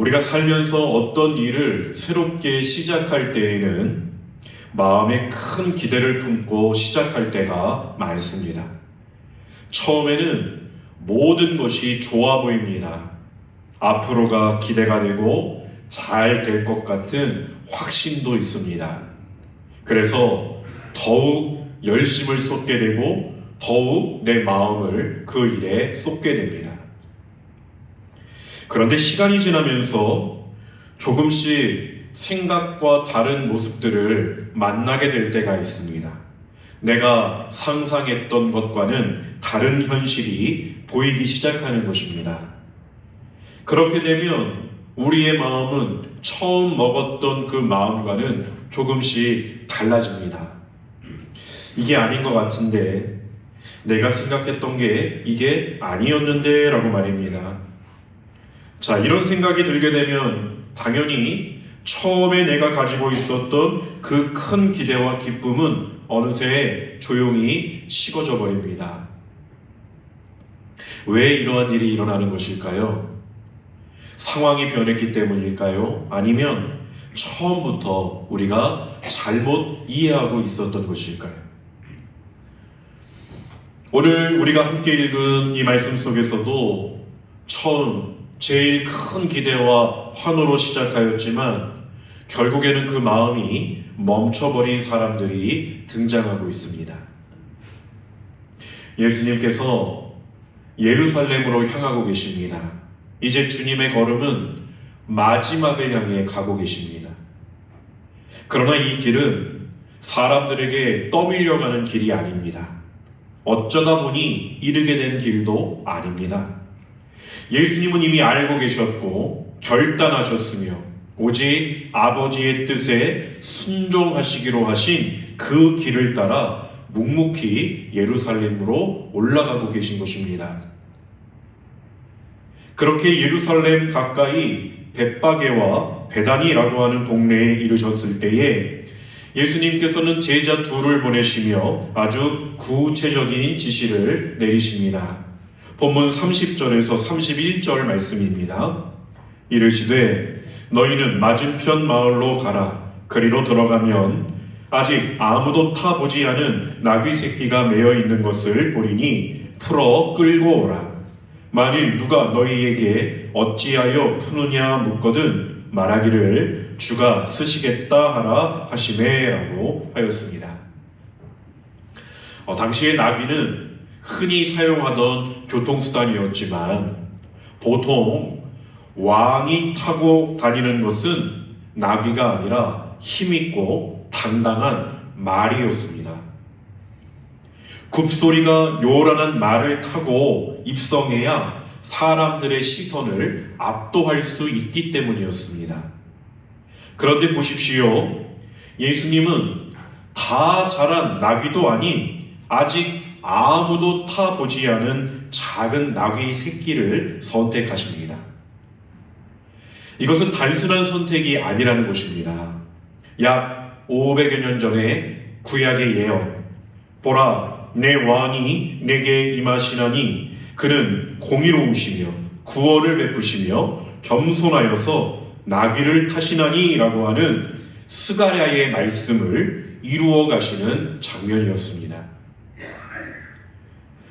우리가 살면서 어떤 일을 새롭게 시작할 때에는 마음에 큰 기대를 품고 시작할 때가 많습니다. 처음에는 모든 것이 좋아 보입니다. 앞으로가 기대가 되고 잘 될 것 같은 확신도 있습니다. 그래서 더욱 열심을 쏟게 되고 더욱 내 마음을 그 일에 쏟게 됩니다. 그런데 시간이 지나면서 조금씩 생각과 다른 모습들을 만나게 될 때가 있습니다. 내가 상상했던 것과는 다른 현실이 보이기 시작하는 것입니다. 그렇게 되면 우리의 마음은 처음 먹었던 그 마음과는 조금씩 달라집니다. 이게 아닌 것 같은데, 내가 생각했던 게 이게 아니었는데 라고 말입니다. 자, 이런 생각이 들게 되면 당연히 처음에 내가 가지고 있었던 그 큰 기대와 기쁨은 어느새 조용히 식어져 버립니다. 왜 이러한 일이 일어나는 것일까요? 상황이 변했기 때문일까요? 아니면 처음부터 우리가 잘못 이해하고 있었던 것일까요? 오늘 우리가 함께 읽은 이 말씀 속에서도 처음 제일 큰 기대와 환호로 시작하였지만 결국에는 그 마음이 멈춰버린 사람들이 등장하고 있습니다. 예수님께서 예루살렘으로 향하고 계십니다. 이제 주님의 걸음은 마지막을 향해 가고 계십니다. 그러나 이 길은 사람들에게 떠밀려가는 길이 아닙니다. 어쩌다 보니 이르게 된 길도 아닙니다. 예수님은 이미 알고 계셨고 결단하셨으며 오직 아버지의 뜻에 순종하시기로 하신 그 길을 따라 묵묵히 예루살렘으로 올라가고 계신 것입니다. 그렇게 예루살렘 가까이 벳바게와 베다니라고 하는 동네에 이르셨을 때에 예수님께서는 제자 둘을 보내시며 아주 구체적인 지시를 내리십니다. 본문 30절에서 31절 말씀입니다. 이르시되 너희는 맞은편 마을로 가라. 그리로 들어가면 아직 아무도 타보지 않은 나귀 새끼가 매어 있는 것을 보리니 풀어 끌고 오라. 만일 누가 너희에게 어찌하여 푸느냐 묻거든 말하기를 주가 쓰시겠다 하라 하시매라고 하였습니다. 당시의 나귀는 흔히 사용하던 교통수단이었지만 보통 왕이 타고 다니는 것은 나귀가 아니라 힘있고 당당한 말이었습니다. 굽소리가 요란한 말을 타고 입성해야 사람들의 시선을 압도할 수 있기 때문이었습니다. 그런데 보십시오. 예수님은 다 자란 나귀도 아닌 아직 아무도 타보지 않은 작은 나귀 새끼를 선택하십니다. 이것은 단순한 선택이 아니라는 것입니다. 약 500여 년 전에 구약의 예언, 보라 내 왕이 내게 임하시나니 그는 공의로우시며 구원을 베푸시며 겸손하여서 나귀를 타시나니 라고 하는 스가랴의 말씀을 이루어 가시는 장면이었습니다.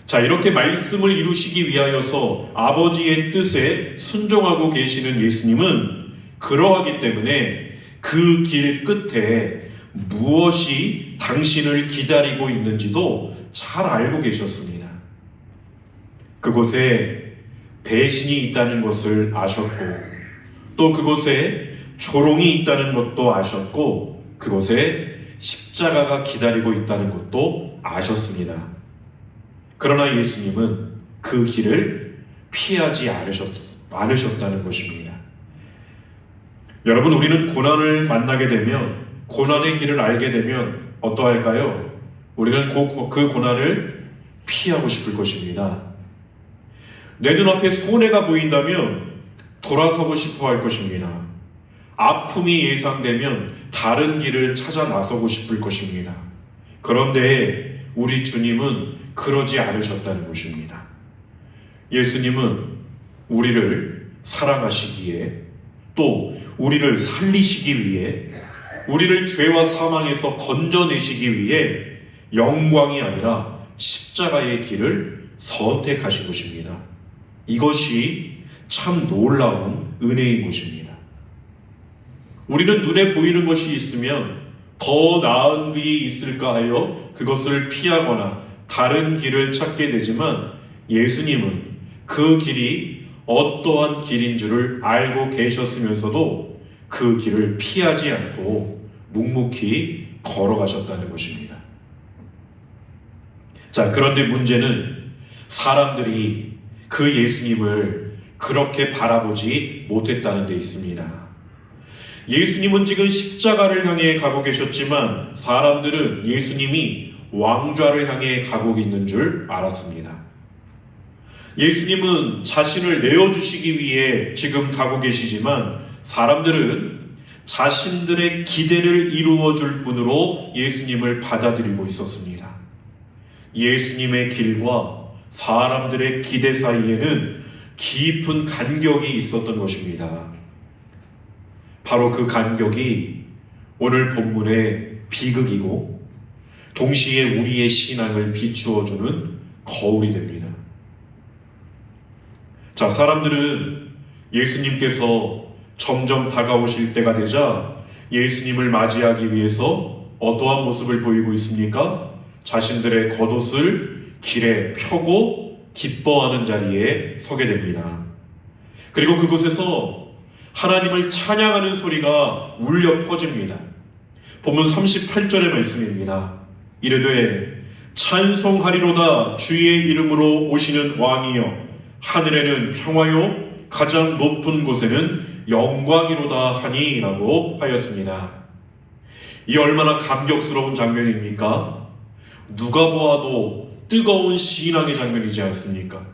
자, 이렇게 말씀을 이루시기 위하여서 아버지의 뜻에 순종하고 계시는 예수님은 그러하기 때문에 그 길 끝에 무엇이 당신을 기다리고 있는지도 잘 알고 계셨습니다. 그곳에 배신이 있다는 것을 아셨고 또 그곳에 조롱이 있다는 것도 아셨고 그곳에 십자가가 기다리고 있다는 것도 아셨습니다. 그러나 예수님은 그 길을 피하지 않으셨다는 것입니다. 여러분, 우리는 고난을 만나게 되면, 고난의 길을 알게 되면 어떠할까요? 우리는 그 고난을 피하고 싶을 것입니다. 내 눈앞에 손해가 보인다면 돌아서고 싶어 할 것입니다. 아픔이 예상되면 다른 길을 찾아 나서고 싶을 것입니다. 그런데 우리 주님은 그러지 않으셨다는 것입니다. 예수님은 우리를 사랑하시기에 또 우리를 살리시기 위해, 우리를 죄와 사망에서 건져내시기 위해 영광이 아니라 십자가의 길을 선택하신 것입니다. 이것이 참 놀라운 은혜인 것입니다. 우리는 눈에 보이는 것이 있으면 더 나은 길이 있을까 하여 그것을 피하거나 다른 길을 찾게 되지만, 예수님은 그 길이 어떠한 길인 줄을 알고 계셨으면서도 그 길을 피하지 않고 묵묵히 걸어가셨다는 것입니다. 자, 그런데 문제는 사람들이 그 예수님을 그렇게 바라보지 못했다는 데 있습니다. 예수님은 지금 십자가를 향해 가고 계셨지만 사람들은 예수님이 왕좌를 향해 가고 있는 줄 알았습니다. 예수님은 자신을 내어주시기 위해 지금 가고 계시지만 사람들은 자신들의 기대를 이루어줄 뿐으로 예수님을 받아들이고 있었습니다. 예수님의 길과 사람들의 기대 사이에는 깊은 간격이 있었던 것입니다. 바로 그 간격이 오늘 본문의 비극이고 동시에 우리의 신앙을 비추어주는 거울이 됩니다. 자, 사람들은 예수님께서 점점 다가오실 때가 되자 예수님을 맞이하기 위해서 어떠한 모습을 보이고 있습니까? 자신들의 겉옷을 길에 펴고 기뻐하는 자리에 서게 됩니다. 그리고 그곳에서 하나님을 찬양하는 소리가 울려 퍼집니다. 본문 38절의 말씀입니다. 이르되 찬송하리로다 주의 이름으로 오시는 왕이여, 하늘에는 평화요 가장 높은 곳에는 영광이로다 하니 라고 하였습니다. 이 얼마나 감격스러운 장면입니까? 누가 보아도 뜨거운 신앙의 장면이지 않습니까?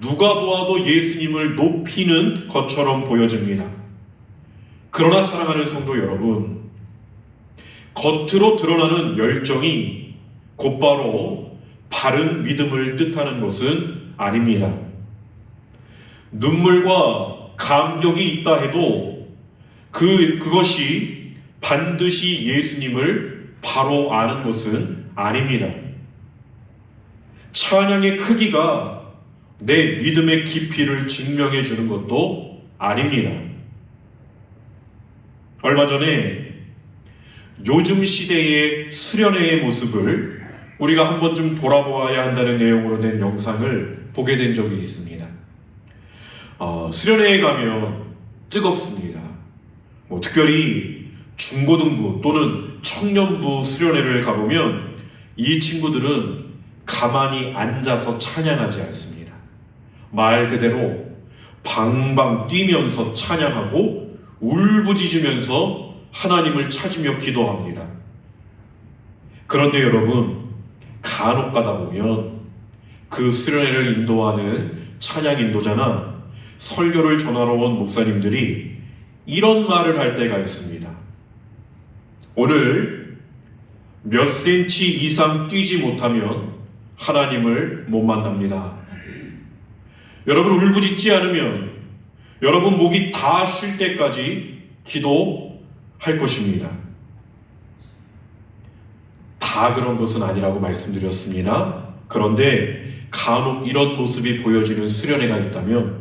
누가 보아도 예수님을 높이는 것처럼 보여집니다. 그러나 사랑하는 성도 여러분, 겉으로 드러나는 열정이 곧바로 바른 믿음을 뜻하는 것은 아닙니다. 눈물과 감격이 있다 해도 그것이 반드시 예수님을 바로 아는 것은 아닙니다. 찬양의 크기가 내 믿음의 깊이를 증명해 주는 것도 아닙니다. 얼마 전에 요즘 시대의 수련회의 모습을 우리가 한 번쯤 돌아보아야 한다는 내용으로 된 영상을 보게 된 적이 있습니다. 수련회에 가면 뜨겁습니다. 특별히 중고등부 또는 청년부 수련회를 가보면 이 친구들은 가만히 앉아서 찬양하지 않습니다. 말 그대로 방방 뛰면서 찬양하고 울부짖으면서 하나님을 찾으며 기도합니다. 그런데 여러분, 간혹 가다 보면 그 수련회를 인도하는 찬양 인도자나 설교를 전하러 온 목사님들이 이런 말을 할 때가 있습니다. 오늘 몇 센치 이상 뛰지 못하면 하나님을 못 만납니다. 여러분, 울부짖지 않으면 여러분 목이 다 쉴 때까지 기도할 것입니다. 다 그런 것은 아니라고 말씀드렸습니다. 그런데 간혹 이런 모습이 보여지는 수련회가 있다면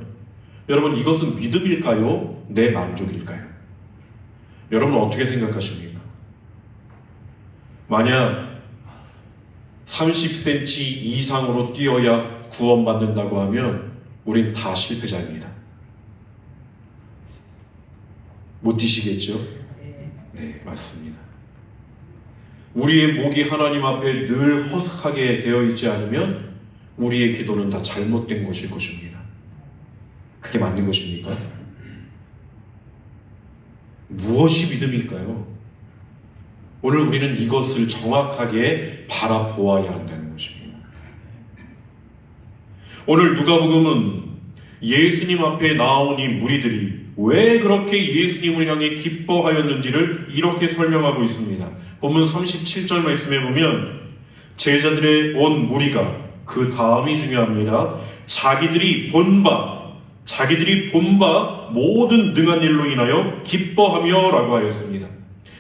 여러분, 이것은 믿음일까요? 내 만족일까요? 여러분 어떻게 생각하십니까? 만약 30cm 이상으로 뛰어야 구원받는다고 하면 우린 다 실패자입니다. 못 뛰시겠죠? 네, 맞습니다. 우리의 목이 하나님 앞에 늘 허스하게 되어 있지 않으면 우리의 기도는 다 잘못된 것일 것입니다. 그게 맞는 것입니까? 무엇이 믿음일까요? 오늘 우리는 이것을 정확하게 바라보아야 한다는 것입니다. 오늘 누가복음은 예수님 앞에 나온 이 무리들이 왜 그렇게 예수님을 향해 기뻐하였는지를 이렇게 설명하고 있습니다. 본문 37절 말씀에 보면 제자들의 온 무리가, 그 다음이 중요합니다, 자기들이 본 바 자기들이 본 바 모든 능한 일로 인하여 기뻐하며 라고 하였습니다.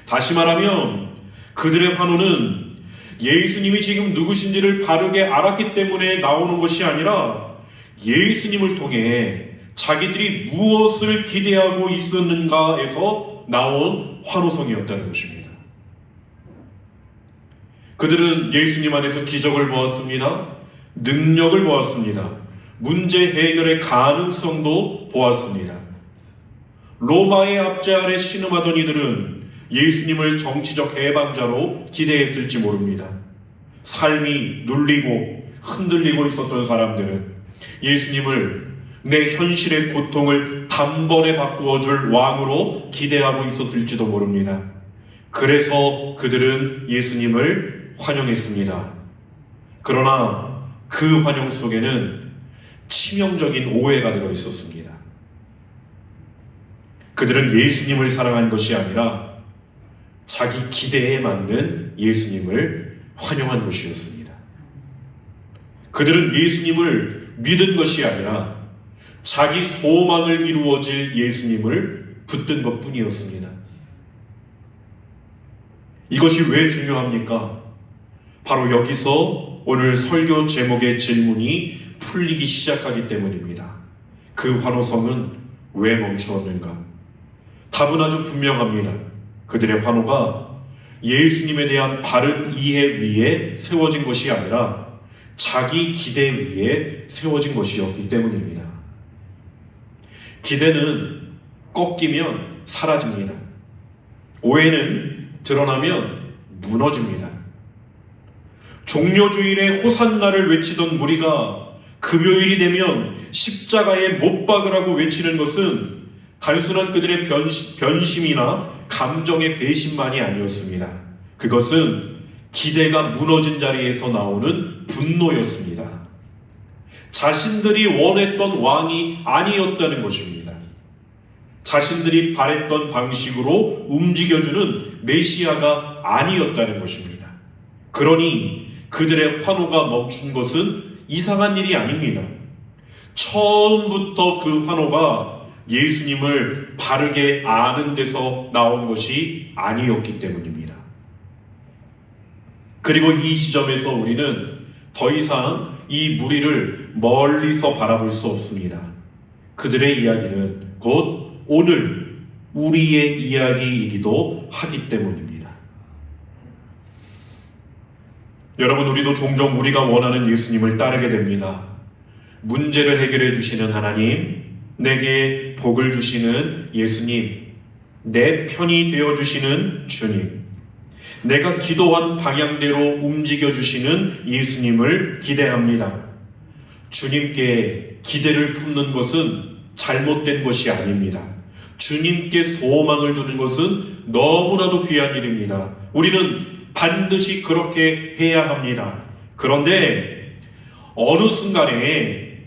다시 말하면 그들의 환호는 예수님이 지금 누구신지를 바르게 알았기 때문에 나오는 것이 아니라 예수님을 통해 자기들이 무엇을 기대하고 있었는가에서 나온 환호성이었다는 것입니다. 그들은 예수님 안에서 기적을 보았습니다. 능력을 보았습니다. 문제 해결의 가능성도 보았습니다. 로마의 압제 아래 신음하던 이들은 예수님을 정치적 해방자로 기대했을지 모릅니다. 삶이 눌리고 흔들리고 있었던 사람들은 예수님을 내 현실의 고통을 단번에 바꾸어줄 왕으로 기대하고 있었을지도 모릅니다. 그래서 그들은 예수님을 환영했습니다. 그러나 그 환영 속에는 치명적인 오해가 들어 있었습니다. 그들은 예수님을 사랑한 것이 아니라 자기 기대에 맞는 예수님을 환영한 것이었습니다. 그들은 예수님을 믿은 것이 아니라 자기 소망을 이루어질 예수님을 붙든 것 뿐이었습니다. 이것이 왜 중요합니까? 바로 여기서 오늘 설교 제목의 질문이 풀리기 시작하기 때문입니다. 그 환호성은 왜 멈추었는가? 답은 아주 분명합니다. 그들의 환호가 예수님에 대한 바른 이해 위에 세워진 것이 아니라 자기 기대 위에 세워진 것이었기 때문입니다. 기대는 꺾이면 사라집니다. 오해는 드러나면 무너집니다. 종료주일에 호산나를 외치던 무리가 금요일이 되면 십자가에 못 박으라고 외치는 것은 단순한 그들의 변심이나 감정의 배신만이 아니었습니다. 그것은 기대가 무너진 자리에서 나오는 분노였습니다. 자신들이 원했던 왕이 아니었다는 것입니다. 자신들이 바랬던 방식으로 움직여주는 메시아가 아니었다는 것입니다. 그러니 그들의 환호가 멈춘 것은 이상한 일이 아닙니다. 처음부터 그 환호가 예수님을 바르게 아는 데서 나온 것이 아니었기 때문입니다. 그리고 이 지점에서 우리는 더 이상 이 무리를 멀리서 바라볼 수 없습니다. 그들의 이야기는 곧 오늘 우리의 이야기이기도 하기 때문입니다. 여러분, 우리도 종종 우리가 원하는 예수님을 따르게 됩니다. 문제를 해결해 주시는 하나님, 내게 복을 주시는 예수님, 내 편이 되어주시는 주님, 내가 기도한 방향대로 움직여주시는 예수님을 기대합니다. 주님께 기대를 품는 것은 잘못된 것이 아닙니다. 주님께 소망을 두는 것은 너무나도 귀한 일입니다. 우리는 반드시 그렇게 해야 합니다. 그런데 어느 순간에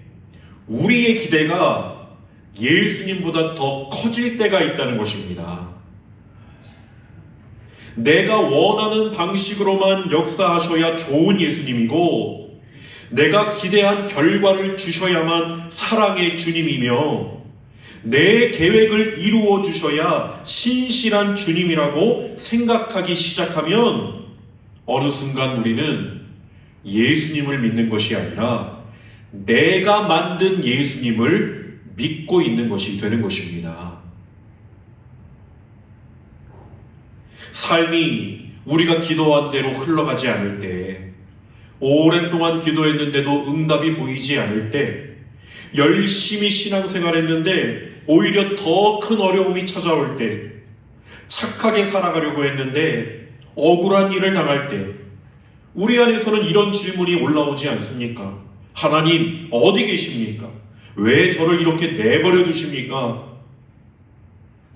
우리의 기대가 예수님보다 더 커질 때가 있다는 것입니다. 내가 원하는 방식으로만 역사하셔야 좋은 예수님이고, 내가 기대한 결과를 주셔야만 사랑의 주님이며, 내 계획을 이루어 주셔야 신실한 주님이라고 생각하기 시작하면 어느 순간 우리는 예수님을 믿는 것이 아니라 내가 만든 예수님을 믿고 있는 것이 되는 것입니다. 삶이 우리가 기도한 대로 흘러가지 않을 때, 오랫동안 기도했는데도 응답이 보이지 않을 때, 열심히 신앙생활했는데 오히려 더 큰 어려움이 찾아올 때, 착하게 살아가려고 했는데 억울한 일을 당할 때, 우리 안에서는 이런 질문이 올라오지 않습니까? 하나님 어디 계십니까? 왜 저를 이렇게 내버려 두십니까?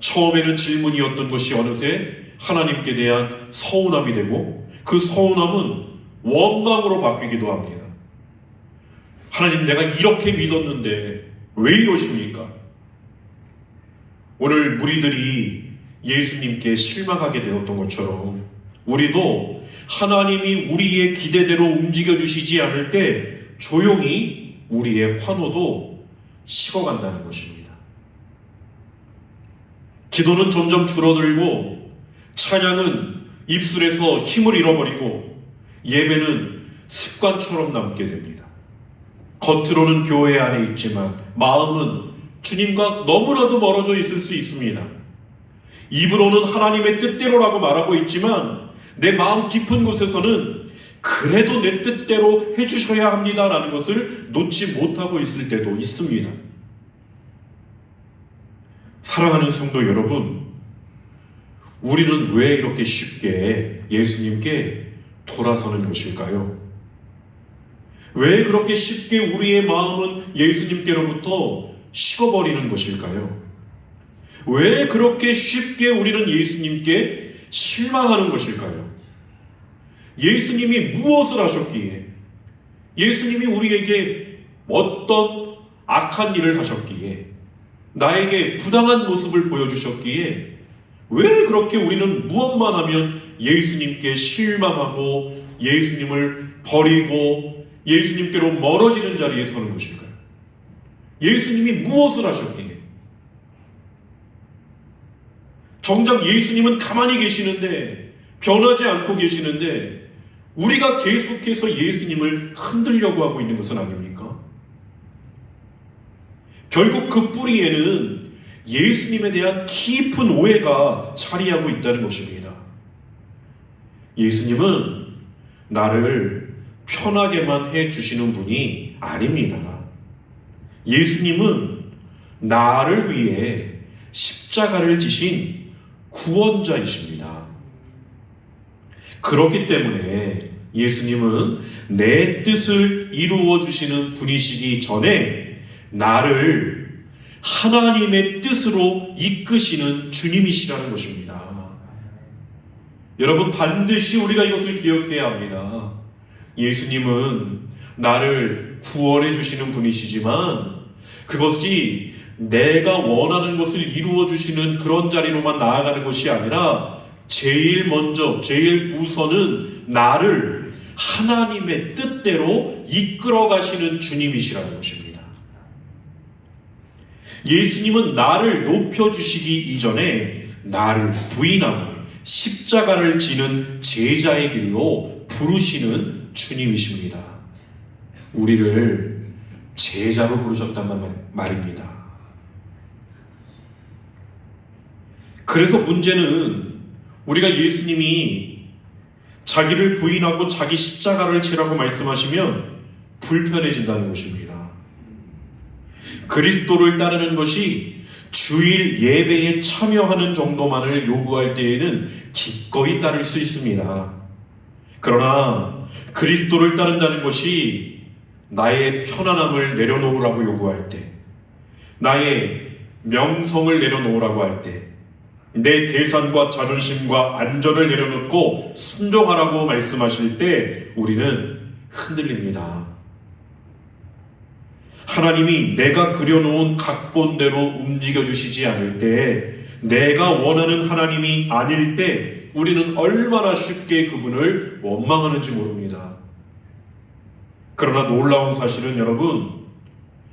처음에는 질문이었던 것이 어느새 하나님께 대한 서운함이 되고, 그 서운함은 원망으로 바뀌기도 합니다. 하나님, 내가 이렇게 믿었는데 왜 이러십니까? 오늘 무리들이 예수님께 실망하게 되었던 것처럼 우리도 하나님이 우리의 기대대로 움직여 주시지 않을 때 조용히 우리의 환호도 식어간다는 것입니다. 기도는 점점 줄어들고 찬양은 입술에서 힘을 잃어버리고 예배는 습관처럼 남게 됩니다. 겉으로는 교회 안에 있지만 마음은 주님과 너무나도 멀어져 있을 수 있습니다. 입으로는 하나님의 뜻대로라고 말하고 있지만 내 마음 깊은 곳에서는 그래도 내 뜻대로 해주셔야 합니다라는 것을 놓지 못하고 있을 때도 있습니다. 사랑하는 성도 여러분, 우리는 왜 이렇게 쉽게 예수님께 돌아서는 것일까요? 왜 그렇게 쉽게 우리의 마음은 예수님께로부터 식어버리는 것일까요? 왜 그렇게 쉽게 우리는 예수님께 실망하는 것일까요? 예수님이 무엇을 하셨기에, 예수님이 우리에게 어떤 악한 일을 하셨기에, 나에게 부당한 모습을 보여주셨기에 왜 그렇게 우리는 무엇만 하면 예수님께 실망하고 예수님을 버리고 예수님께로 멀어지는 자리에 서는 것일까요? 예수님이 무엇을 하셨기에? 정작 예수님은 가만히 계시는데, 변하지 않고 계시는데 우리가 계속해서 예수님을 흔들려고 하고 있는 것은 아닙니까? 결국 그 뿌리에는 예수님에 대한 깊은 오해가 자리하고 있다는 것입니다. 예수님은 나를 편하게만 해주시는 분이 아닙니다. 예수님은 나를 위해 십자가를 지신 구원자이십니다. 그렇기 때문에 예수님은 내 뜻을 이루어 주시는 분이시기 전에 나를 하나님의 뜻으로 이끄시는 주님이시라는 것입니다. 여러분, 반드시 우리가 이것을 기억해야 합니다. 예수님은 나를 구원해 주시는 분이시지만 그것이 내가 원하는 것을 이루어 주시는 그런 자리로만 나아가는 것이 아니라 제일 먼저, 제일 우선은 나를 하나님의 뜻대로 이끌어 가시는 주님이시라는 것입니다. 예수님은 나를 높여주시기 이전에 나를 부인하고 십자가를 지는 제자의 길로 부르시는 주님이십니다. 우리를 제자로 부르셨단 말입니다. 그래서 문제는 우리가 예수님이 자기를 부인하고 자기 십자가를 지라고 말씀하시면 불편해진다는 것입니다. 그리스도를 따르는 것이 주일 예배에 참여하는 정도만을 요구할 때에는 기꺼이 따를 수 있습니다. 그러나 그리스도를 따른다는 것이 나의 편안함을 내려놓으라고 요구할 때, 나의 명성을 내려놓으라고 할 때, 내 계산과 자존심과 안전을 내려놓고 순종하라고 말씀하실 때 우리는 흔들립니다. 하나님이 내가 그려놓은 각본대로 움직여주시지 않을 때, 내가 원하는 하나님이 아닐 때 우리는 얼마나 쉽게 그분을 원망하는지 모릅니다. 그러나 놀라운 사실은 여러분,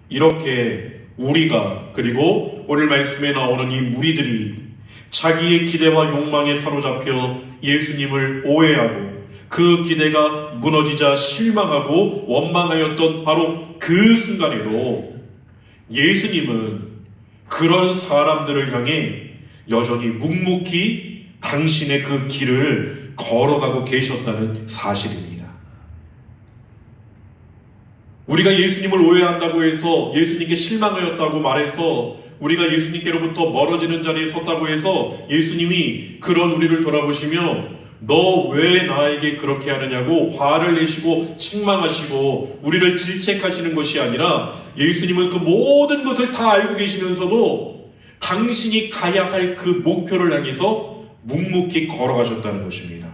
이렇게 우리가, 그리고 오늘 말씀에 나오는 이 무리들이 자기의 기대와 욕망에 사로잡혀 예수님을 오해하고 그 기대가 무너지자 실망하고 원망하였던 바로 그 순간에도 예수님은 그런 사람들을 향해 여전히 묵묵히 당신의 그 길을 걸어가고 계셨다는 사실입니다. 우리가 예수님을 오해한다고 해서, 예수님께 실망하였다고 말해서 우리가 예수님께로부터 멀어지는 자리에 섰다고 해서 예수님이 그런 우리를 돌아보시며 너 왜 나에게 그렇게 하느냐고 화를 내시고 책망하시고 우리를 질책하시는 것이 아니라, 예수님은 그 모든 것을 다 알고 계시면서도 당신이 가야 할 그 목표를 향해서 묵묵히 걸어가셨다는 것입니다.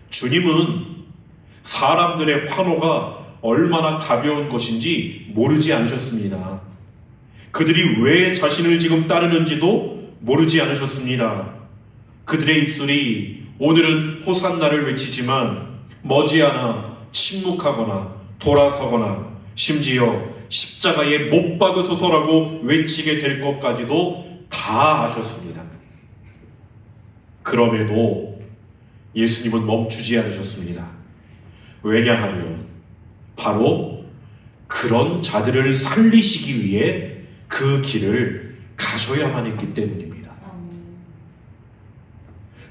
주님은 사람들의 환호가 얼마나 가벼운 것인지 모르지 않으셨습니다. 그들이 왜 자신을 지금 따르는지도 모르지 않으셨습니다. 그들의 입술이 오늘은 호산나를 외치지만 머지않아 침묵하거나 돌아서거나 심지어 십자가에 못 박으소서라고 외치게 될 것까지도 다 아셨습니다. 그럼에도 예수님은 멈추지 않으셨습니다. 왜냐하면 바로 그런 자들을 살리시기 위해 그 길을 가셔야만 했기 때문입니다.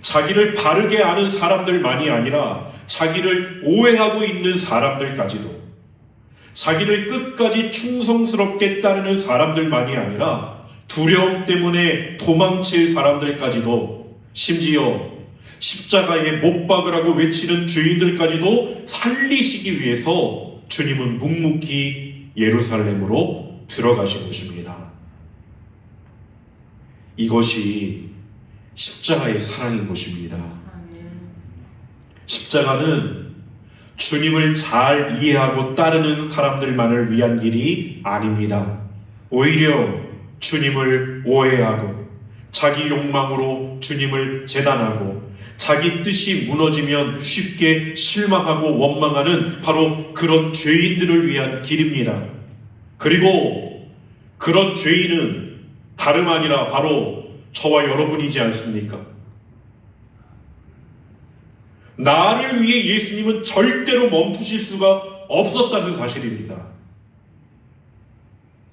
자기를 바르게 아는 사람들만이 아니라 자기를 오해하고 있는 사람들까지도, 자기를 끝까지 충성스럽게 따르는 사람들만이 아니라 두려움 때문에 도망칠 사람들까지도, 심지어 십자가에 못 박으라고 외치는 죄인들까지도 살리시기 위해서 주님은 묵묵히 예루살렘으로 들어가신 것입니다. 이것이 십자가의 사랑인 것입니다. 십자가는 주님을 잘 이해하고 따르는 사람들만을 위한 길이 아닙니다. 오히려 주님을 오해하고 자기 욕망으로 주님을 재단하고 자기 뜻이 무너지면 쉽게 실망하고 원망하는 바로 그런 죄인들을 위한 길입니다. 그리고 그런 죄인은 다름 아니라 바로 저와 여러분이지 않습니까? 나를 위해 예수님은 절대로 멈추실 수가 없었다는 사실입니다.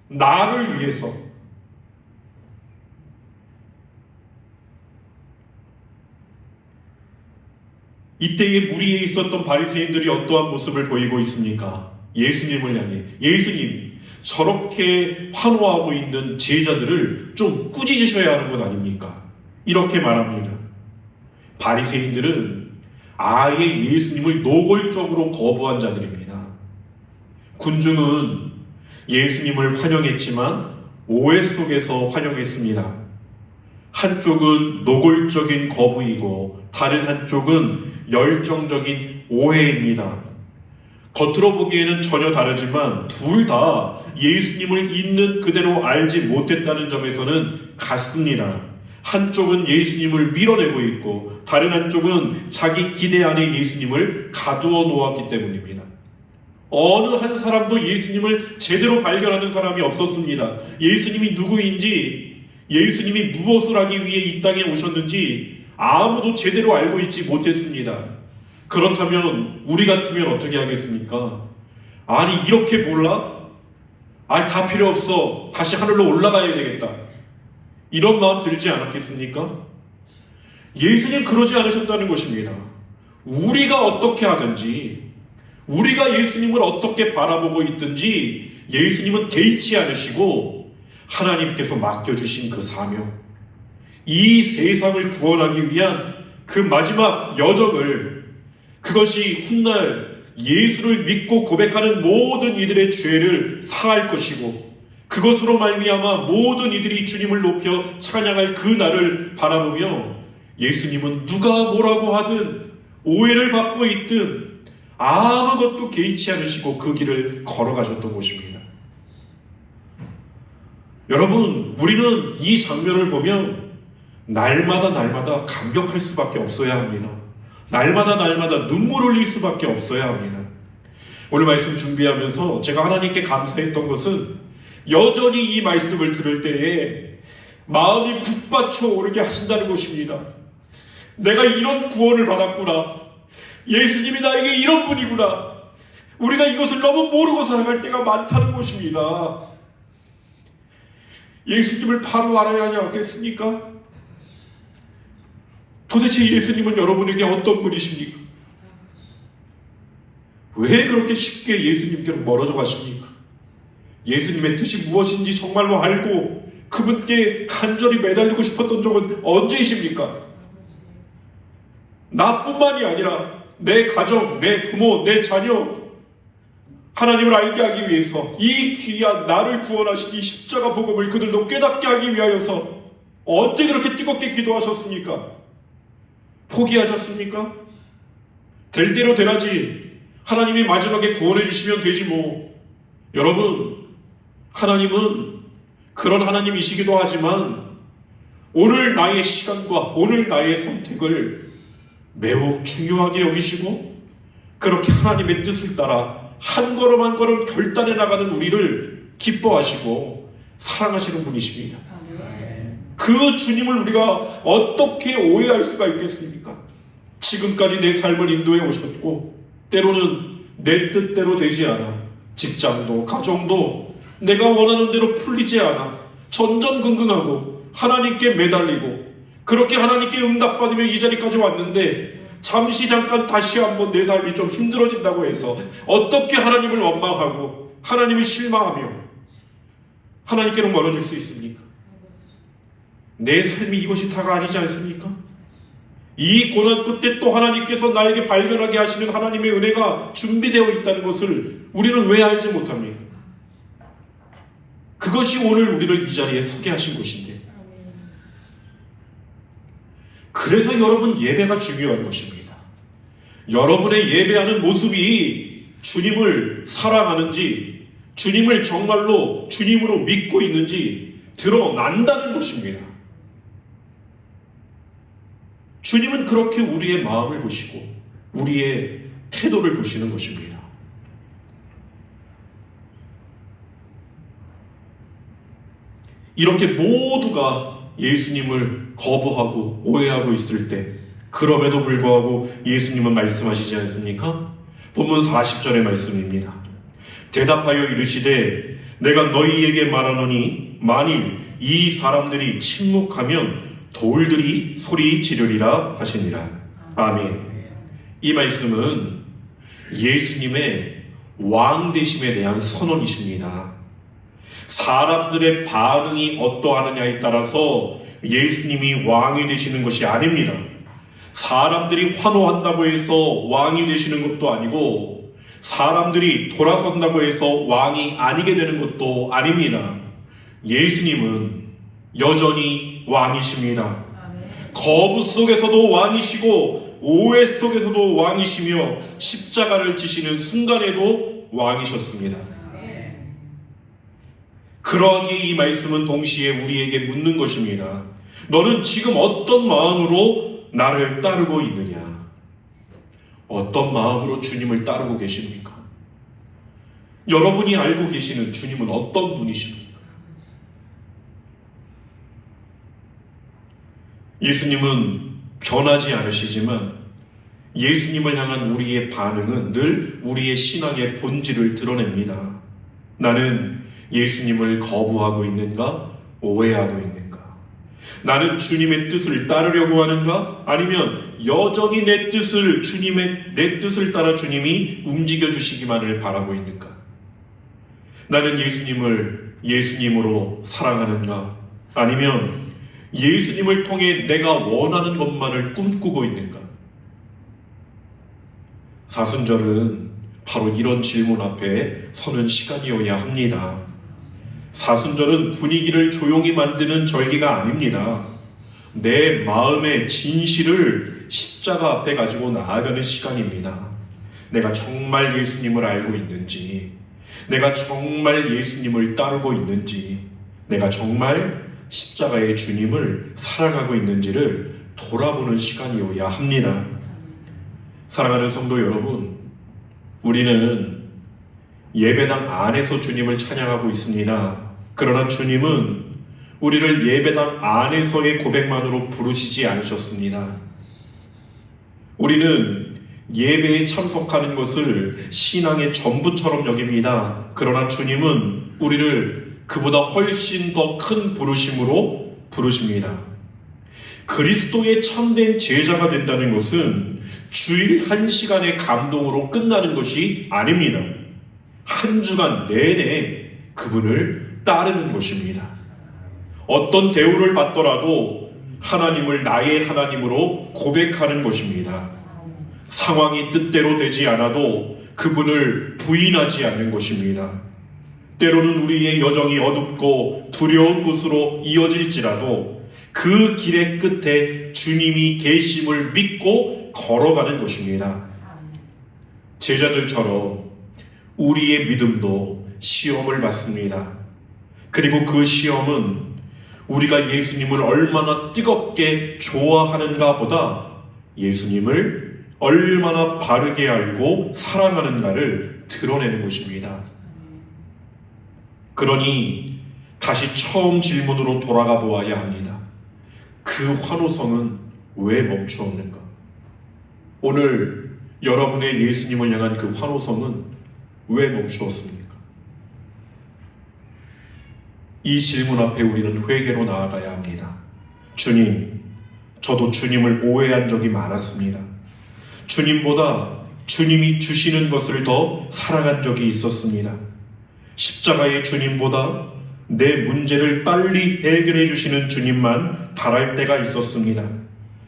나를 위해서. 이때의 무리에 있었던 바리새인들이 어떠한 모습을 보이고 있습니까? 예수님을 향해, 예수님, 저렇게 환호하고 있는 제자들을 좀 꾸짖으셔야 하는 것 아닙니까? 이렇게 말합니다. 바리새인들은 아예 예수님을 노골적으로 거부한 자들입니다. 군중은 예수님을 환영했지만 오해 속에서 환영했습니다. 한쪽은 노골적인 거부이고 다른 한쪽은 열정적인 오해입니다. 겉으로 보기에는 전혀 다르지만 둘 다 예수님을 있는 그대로 알지 못했다는 점에서는 같습니다. 한쪽은 예수님을 밀어내고 있고 다른 한쪽은 자기 기대 안에 예수님을 가두어 놓았기 때문입니다. 어느 한 사람도 예수님을 제대로 발견하는 사람이 없었습니다. 예수님이 누구인지, 예수님이 무엇을 하기 위해 이 땅에 오셨는지 아무도 제대로 알고 있지 못했습니다. 그렇다면 우리 같으면 어떻게 하겠습니까? 아니 이렇게 몰라? 아니 다 필요 없어. 다시 하늘로 올라가야 되겠다. 이런 마음 들지 않았겠습니까? 예수님 그러지 않으셨다는 것입니다. 우리가 어떻게 하든지, 우리가 예수님을 어떻게 바라보고 있든지 예수님은 개의치 않으시고 하나님께서 맡겨주신 그 사명, 이 세상을 구원하기 위한 그 마지막 여정을, 그것이 훗날 예수를 믿고 고백하는 모든 이들의 죄를 사할 것이고 그것으로 말미암아 모든 이들이 주님을 높여 찬양할 그 날을 바라보며 예수님은 누가 뭐라고 하든 오해를 받고 있든 아무것도 개의치 않으시고 그 길을 걸어가셨던 것입니다. 여러분, 우리는 이 장면을 보면 날마다 감격할 수밖에 없어야 합니다. 날마다 눈물 흘릴 수밖에 없어야 합니다. 오늘 말씀 준비하면서 제가 하나님께 감사했던 것은 여전히 이 말씀을 들을 때에 마음이 북받쳐 오르게 하신다는 것입니다. 내가 이런 구원을 받았구나. 예수님이 나에게 이런 분이구나. 우리가 이것을 너무 모르고 살아갈 때가 많다는 것입니다. 예수님을 바로 알아야 하지 않겠습니까? 도대체 예수님은 여러분에게 어떤 분이십니까? 왜 그렇게 쉽게 예수님께로 멀어져 가십니까? 예수님의 뜻이 무엇인지 정말로 알고 그분께 간절히 매달리고 싶었던 적은 언제이십니까? 나뿐만이 아니라 내 가정, 내 부모, 내 자녀, 하나님을 알게 하기 위해서 이 귀한 나를 구원하신 이 십자가 복음을 그들도 깨닫게 하기 위하여서 언제 그렇게 뜨겁게 기도하셨습니까? 포기하셨습니까? 될 대로 되라지. 하나님이 마지막에 구원해 주시면 되지 뭐. 여러분, 하나님은 그런 하나님이시기도 하지만 오늘 나의 시간과 오늘 나의 선택을 매우 중요하게 여기시고 그렇게 하나님의 뜻을 따라 한 걸음 한 걸음 결단해 나가는 우리를 기뻐하시고 사랑하시는 분이십니다. 그 주님을 우리가 어떻게 오해할 수가 있겠습니까? 지금까지 내 삶을 인도해 오셨고 때로는 내 뜻대로 되지 않아 직장도 가정도 내가 원하는 대로 풀리지 않아 전전긍긍하고 하나님께 매달리고 그렇게 하나님께 응답받으며 이 자리까지 왔는데 잠시 잠깐 다시 한번 내 삶이 좀 힘들어진다고 해서 어떻게 하나님을 원망하고 하나님을 실망하며 하나님께로 멀어질 수 있습니까? 내 삶이 이것이 다가 아니지 않습니까? 이 고난 끝에 또 하나님께서 나에게 발견하게 하시는 하나님의 은혜가 준비되어 있다는 것을 우리는 왜 알지 못합니까? 그것이 오늘 우리를 이 자리에 서게 하신 것인데 그래서 여러분 예배가 중요한 것입니다. 여러분의 예배하는 모습이 주님을 사랑하는지 주님을 정말로 주님으로 믿고 있는지 드러난다는 것입니다. 주님은 그렇게 우리의 마음을 보시고 우리의 태도를 보시는 것입니다. 이렇게 모두가 예수님을 거부하고 오해하고 있을 때 그럼에도 불구하고 예수님은 말씀하시지 않습니까? 본문 40절의 말씀입니다. 대답하여 이르시되 내가 너희에게 말하노니 만일 이 사람들이 침묵하면 돌들이 소리 지르리라 하시니라. 아멘. 이 말씀은 예수님의 왕되심에 대한 선언이십니다. 사람들의 반응이 어떠하느냐에 따라서 예수님이 왕이 되시는 것이 아닙니다. 사람들이 환호한다고 해서 왕이 되시는 것도 아니고 사람들이 돌아선다고 해서 왕이 아니게 되는 것도 아닙니다. 예수님은 여전히 왕이십니다. 거부 속에서도 왕이시고 오해 속에서도 왕이시며 십자가를 지시는 순간에도 왕이셨습니다. 그러하기에 이 말씀은 동시에 우리에게 묻는 것입니다. 너는 지금 어떤 마음으로 나를 따르고 있느냐? 어떤 마음으로 주님을 따르고 계십니까? 여러분이 알고 계시는 주님은 어떤 분이십니까? 예수님은 변하지 않으시지만 예수님을 향한 우리의 반응은 늘 우리의 신앙의 본질을 드러냅니다. 나는 예수님을 거부하고 있는가? 오해하고 있는가? 나는 주님의 뜻을 따르려고 하는가? 아니면 여전히 내 뜻을 따라 주님이 움직여 주시기만을 바라고 있는가? 나는 예수님을 예수님으로 사랑하는가? 아니면 예수님을 통해 내가 원하는 것만을 꿈꾸고 있는가? 사순절은 바로 이런 질문 앞에 서는 시간이어야 합니다. 사순절은 분위기를 조용히 만드는 절기가 아닙니다. 내 마음의 진실을 십자가 앞에 가지고 나아가는 시간입니다. 내가 정말 예수님을 알고 있는지, 내가 정말 예수님을 따르고 있는지, 내가 정말 십자가의 주님을 사랑하고 있는지를 돌아보는 시간이어야 합니다. 사랑하는 성도 여러분, 우리는 예배당 안에서 주님을 찬양하고 있습니다. 그러나 주님은 우리를 예배당 안에서의 고백만으로 부르시지 않으셨습니다. 우리는 예배에 참석하는 것을 신앙의 전부처럼 여깁니다. 그러나 주님은 우리를 그보다 훨씬 더 큰 부르심으로 부르십니다. 그리스도의 참된 제자가 된다는 것은 주일 1시간의 감동으로 끝나는 것이 아닙니다. 한 주간 내내 그분을 따르는 것입니다. 어떤 대우를 받더라도 하나님을 나의 하나님으로 고백하는 것입니다. 상황이 뜻대로 되지 않아도 그분을 부인하지 않는 것입니다. 때로는 우리의 여정이 어둡고 두려운 곳으로 이어질지라도 그 길의 끝에 주님이 계심을 믿고 걸어가는 것입니다. 제자들처럼 우리의 믿음도 시험을 받습니다. 그리고 그 시험은 우리가 예수님을 얼마나 뜨겁게 좋아하는가 보다 예수님을 얼마나 바르게 알고 사랑하는가를 드러내는 것입니다. 그러니 다시 처음 질문으로 돌아가 보아야 합니다. 그 환호성은 왜 멈추었는가? 오늘 여러분의 예수님을 향한 그 환호성은 왜 멈추었습니까? 이 질문 앞에 우리는 회개로 나아가야 합니다. 주님, 저도 주님을 오해한 적이 많았습니다. 주님보다 주님이 주시는 것을 더 사랑한 적이 있었습니다. 십자가의 주님보다 내 문제를 빨리 해결해 주시는 주님만 바랄 때가 있었습니다.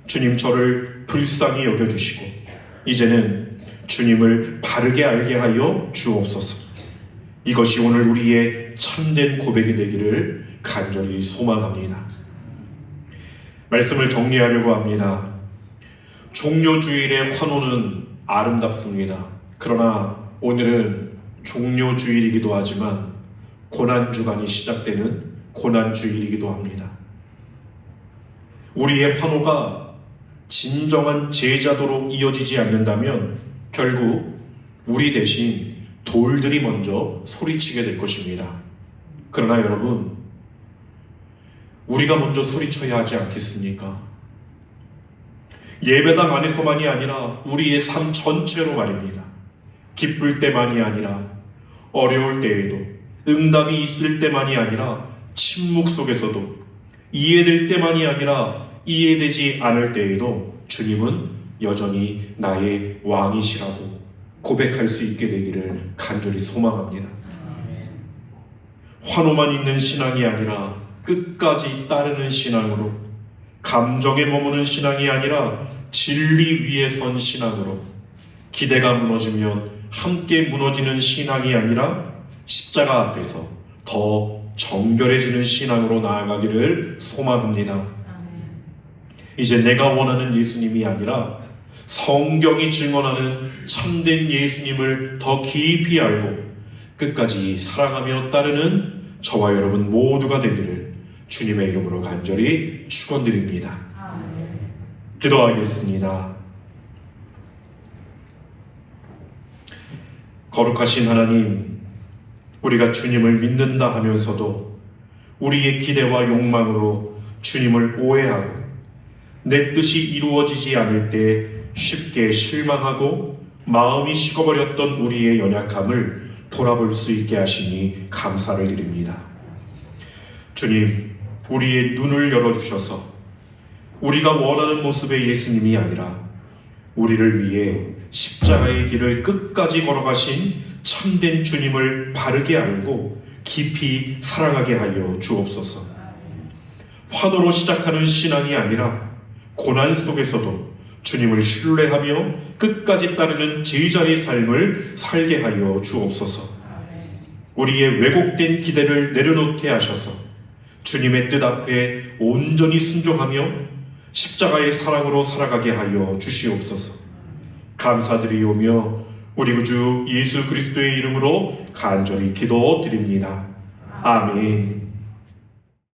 주님, 저를 불쌍히 여겨주시고 이제는 주님을 바르게 알게 하여 주옵소서. 이것이 오늘 우리의 참된 고백이 되기를 간절히 소망합니다. 말씀을 정리하려고 합니다. 종료주일의 환호는 아름답습니다. 그러나 오늘은 종료주일이기도 하지만 고난주간이 시작되는 고난주일이기도 합니다. 우리의 환호가 진정한 제자도로 이어지지 않는다면 결국 우리 대신 돌들이 먼저 소리치게 될 것입니다. 그러나 여러분, 우리가 먼저 소리쳐야 하지 않겠습니까? 예배당 안에서만이 아니라 우리의 삶 전체로 말입니다. 기쁠 때만이 아니라 어려울 때에도, 응답이 있을 때만이 아니라 침묵 속에서도, 이해될 때만이 아니라 이해되지 않을 때에도 주님은 여전히 나의 왕이시라고 고백할 수 있게 되기를 간절히 소망합니다. 환호만 있는 신앙이 아니라 끝까지 따르는 신앙으로, 감정에 머무는 신앙이 아니라 진리 위에 선 신앙으로, 기대가 무너지면 함께 무너지는 신앙이 아니라 십자가 앞에서 더 정결해지는 신앙으로 나아가기를 소망합니다. 이제 내가 원하는 예수님이 아니라 성경이 증언하는 참된 예수님을 더 깊이 알고 끝까지 사랑하며 따르는 저와 여러분 모두가 되기를 주님의 이름으로 간절히 축원드립니다. 기도하겠습니다. 거룩하신 하나님, 우리가 주님을 믿는다 하면서도 우리의 기대와 욕망으로 주님을 오해하고 내 뜻이 이루어지지 않을 때 쉽게 실망하고 마음이 식어버렸던 우리의 연약함을 돌아볼 수 있게 하시니 감사를 드립니다. 주님, 우리의 눈을 열어주셔서 우리가 원하는 모습의 예수님이 아니라 우리를 위해 십자가의 길을 끝까지 걸어가신 참된 주님을 바르게 알고 깊이 사랑하게 하여 주옵소서. 환호로 시작하는 신앙이 아니라 고난 속에서도 주님을 신뢰하며 끝까지 따르는 제자의 삶을 살게 하여 주옵소서. 우리의 왜곡된 기대를 내려놓게 하셔서 주님의 뜻 앞에 온전히 순종하며 십자가의 사랑으로 살아가게 하여 주시옵소서. 감사드리오며 우리 구주 예수 그리스도의 이름으로 간절히 기도드립니다. 아멘.